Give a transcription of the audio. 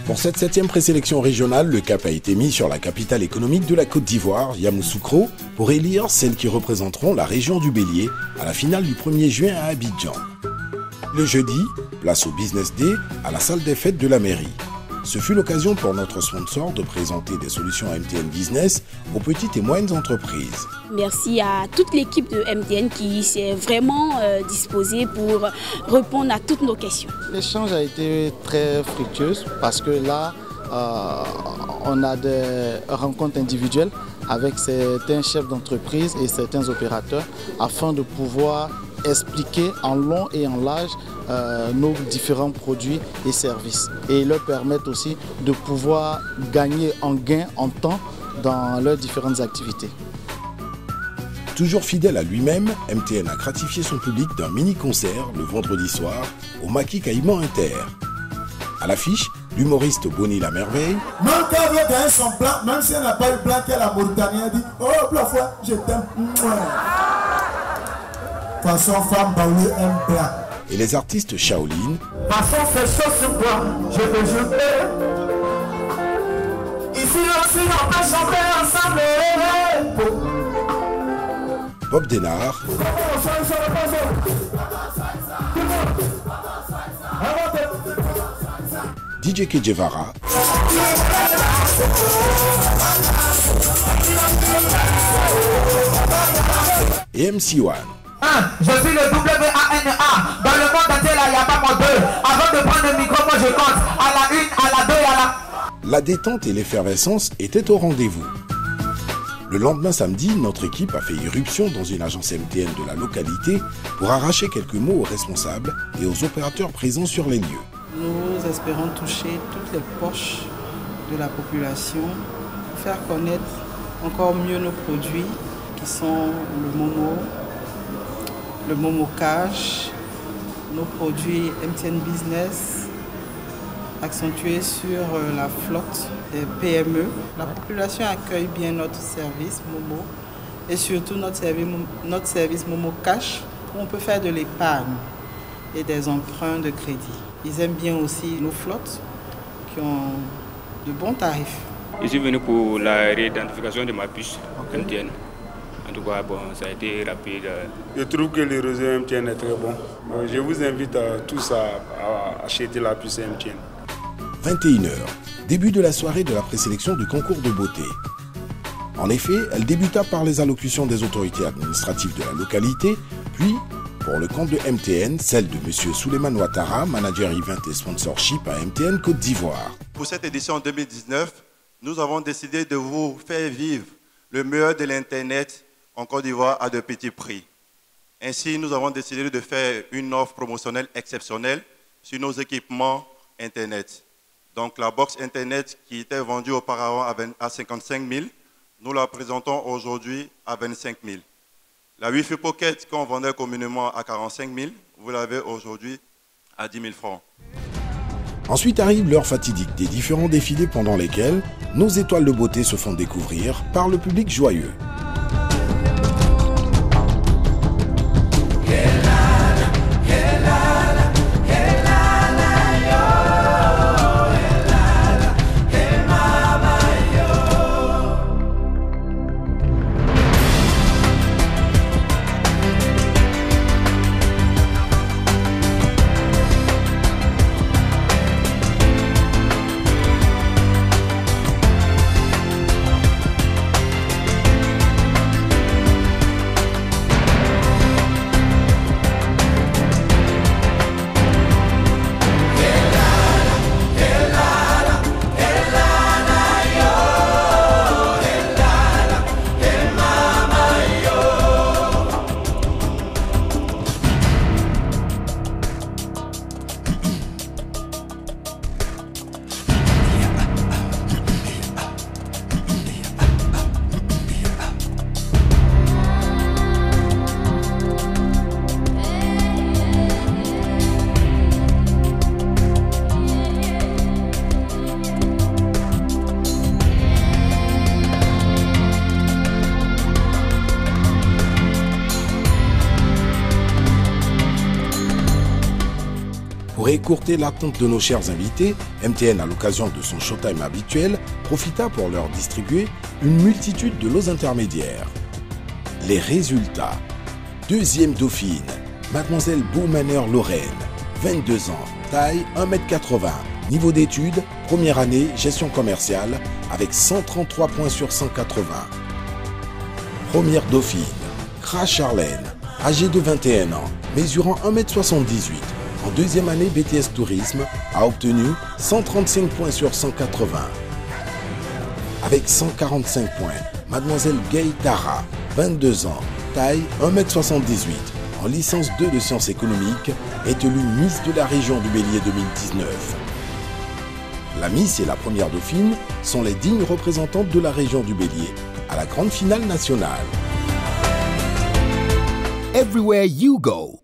Pour cette 7e présélection régionale, le cap a été mis sur la capitale économique de la Côte d'Ivoire, Yamoussoukro, pour élire celles qui représenteront la région du Bélier à la finale du 1er juin à Abidjan. Le jeudi, place au Business Day à la salle des fêtes de la mairie. Ce fut l'occasion pour notre sponsor de présenter des solutions MTN Business aux petites et moyennes entreprises. Merci à toute l'équipe de MTN qui s'est vraiment disposée pour répondre à toutes nos questions. L'échange a été très fructueux parce que là, on a des rencontres individuelles avec certains chefs d'entreprise et certains opérateurs afin de pouvoir expliquer en long et en large nos différents produits et services et leur permettre aussi de pouvoir gagner en gain en temps dans leurs différentes activités. Toujours fidèle à lui-même, MTN a gratifié son public d'un mini-concert le vendredi soir au Maquis Caïman Inter. À l'affiche, l'humoriste Bonnie la Merveille. Même quand elle veut gagner son plan, même si elle n'a pas le plan qu'elle a Mauritanie, elle dit « Oh, la fois, je t'aime. » Façon femme, Baoulé aime plan. Et les artistes Shaolin. Façon fait chaud sur toi, je te jure. Ici aussi, on peut chanter ensemble. Bob Denard. DJ Kejevara. Et MC1. Je suis le WANA. Dans le monde entier, là, il n'y a pas mon deux. Avant de prendre le micro, moi je compte. À la 1, à la 2 et à la... La détente et l'effervescence étaient au rendez-vous. Le lendemain samedi, notre équipe a fait irruption dans une agence MTN de la localité pour arracher quelques mots aux responsables et aux opérateurs présents sur les lieux. Nous espérons toucher toutes les poches de la population, faire connaître encore mieux nos produits qui sont le Momo Cash, nos produits MTN Business, accentués sur la flotte des PME. La population accueille bien notre service Momo et surtout notre service Momo Cash où on peut faire de l'épargne et des emprunts de crédit. Ils aiment bien aussi nos flottes qui ont de bons tarifs. Je suis venu pour la réidentification de ma puce MTN. En tout cas, ça a été rapide. Je trouve que le réseau MTN est très bon. Je vous invite tous à acheter la puce MTN. 21h, début de la soirée de la présélection du concours de beauté. En effet, elle débuta par les allocutions des autorités administratives de la localité, puis, pour le compte de MTN, celle de M. Souleymane Ouattara, manager event et sponsorship à MTN Côte d'Ivoire. Pour cette édition 2019, nous avons décidé de vous faire vivre le meilleur de l'Internet en Côte d'Ivoire à de petits prix. Ainsi, nous avons décidé de faire une offre promotionnelle exceptionnelle sur nos équipements Internet. Donc la box Internet qui était vendue auparavant à 55 000, nous la présentons aujourd'hui à 25 000. La Wi-Fi Pocket qu'on vendait communément à 45 000, vous l'avez aujourd'hui à 10 000 francs. Ensuite arrive l'heure fatidique des différents défilés pendant lesquels nos étoiles de beauté se font découvrir par le public joyeux. Pour écourter l'attente de nos chers invités, MTN, à l'occasion de son showtime habituel, profita pour leur distribuer une multitude de lots intermédiaires. Les résultats. Deuxième dauphine, Mademoiselle Beaumanner Lorraine, 22 ans, taille 1,80 m, niveau d'études, première année, gestion commerciale, avec 133 points sur 180. Première dauphine, Kra Charlène, âgée de 21 ans, mesurant 1,78 m, en deuxième année BTS Tourisme, a obtenu 135 points sur 180. Avec 145 points, Mademoiselle Gay Tara, 22 ans, taille 1,78 m, en licence 2 de sciences économiques, est élue Miss de la région du Bélier 2019. La Miss et la première dauphine sont les dignes représentantes de la région du Bélier à la grande finale nationale. Everywhere you go,